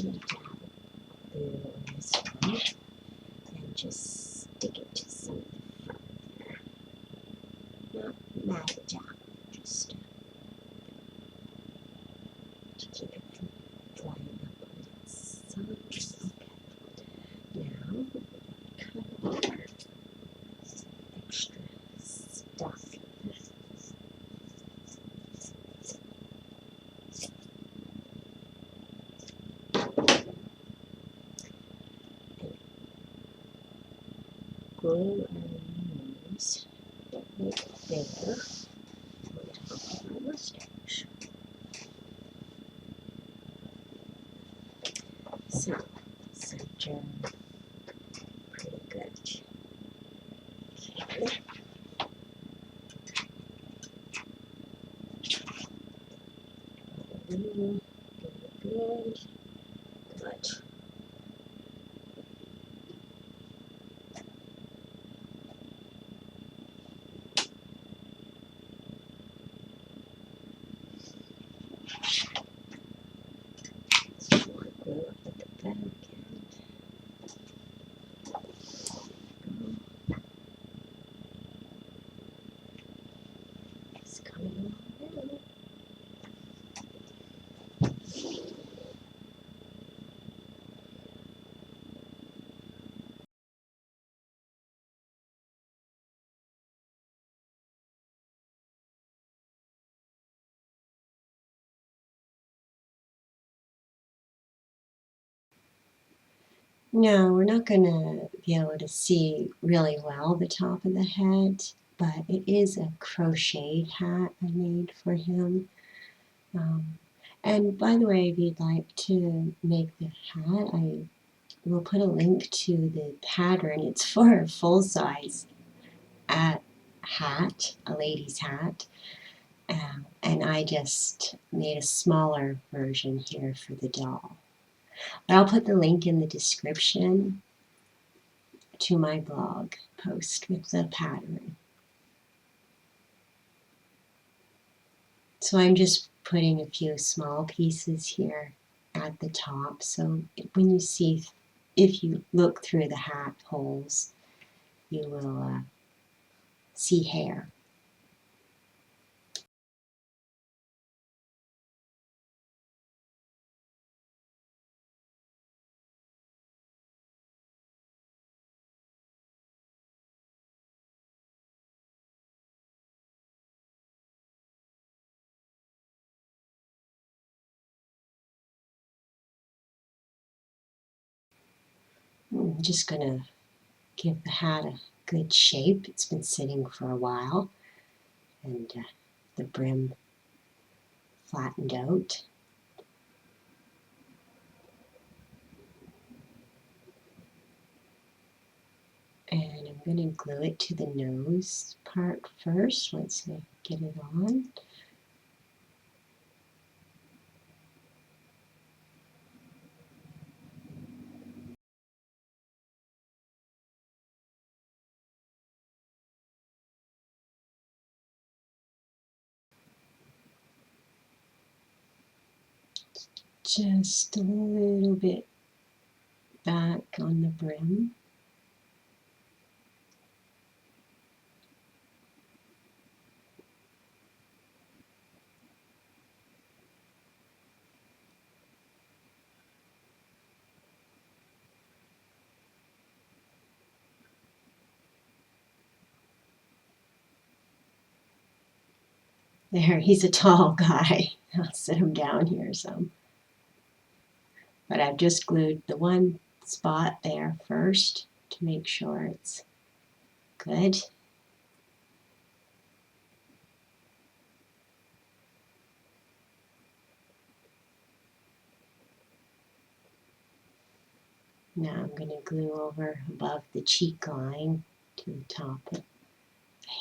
tiny dab of glue on this one and just stick it to some of the front there. Not mad dab, just to keep it from flying up on its sides. Okay. Now, cut over some extra stuff here. Glue our nose right there on top of our mustache. So, center pretty good. Okay. Good. Good. Some more glue up at the back end. It's coming along now. No, we're not going to be able to see really well the top of the head, but it is a crocheted hat I made for him. And by the way, if you'd like to make the hat, I will put a link to the pattern. It's for a full-size hat, a lady's hat, and I just made a smaller version here for the doll. But I'll put the link in the description to my blog post with the pattern. So I'm just putting a few small pieces here at the top, so when you see, if you look through the hat holes, you will see hair. I'm just going to give the hat a good shape. It's been sitting for a while, and the brim flattened out. And I'm going to glue it to the nose part first once I get it on. Just a little bit back on the brim. There, he's a tall guy. I'll sit him down here some. But I've just glued the one spot there first to make sure it's good. Now I'm going to glue over above the cheek line to the top of the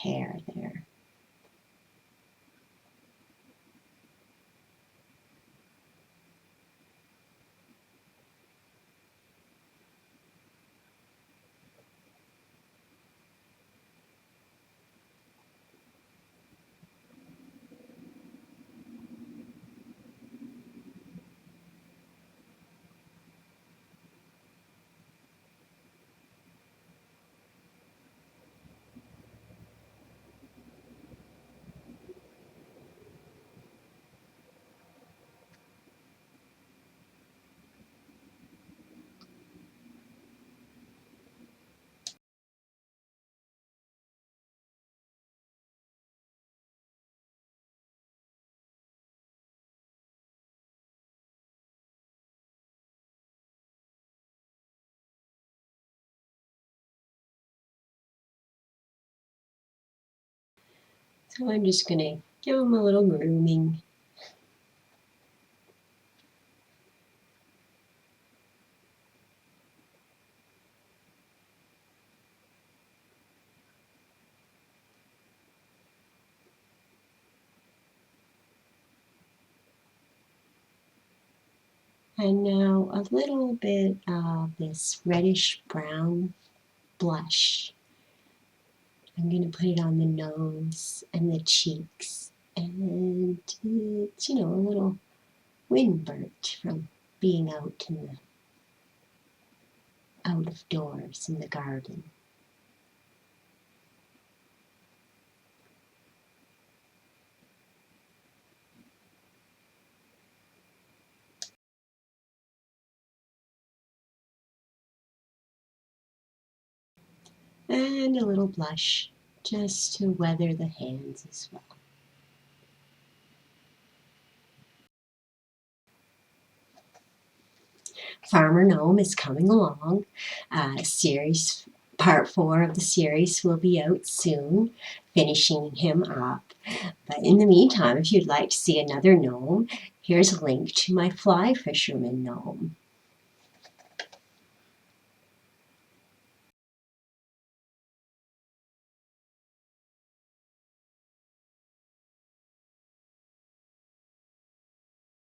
hair there. So I'm just going to give him a little grooming. And now a little bit of this reddish brown blush. I'm going to put it on the nose and the cheeks. And it's, a little windburnt from being out of doors in the garden. And a little blush just to weather the hands as well. Farmer Gnome is coming along. Part 4 of the series will be out soon, finishing him up. But in the meantime, if you'd like to see another gnome, here's a link to my fly fisherman gnome.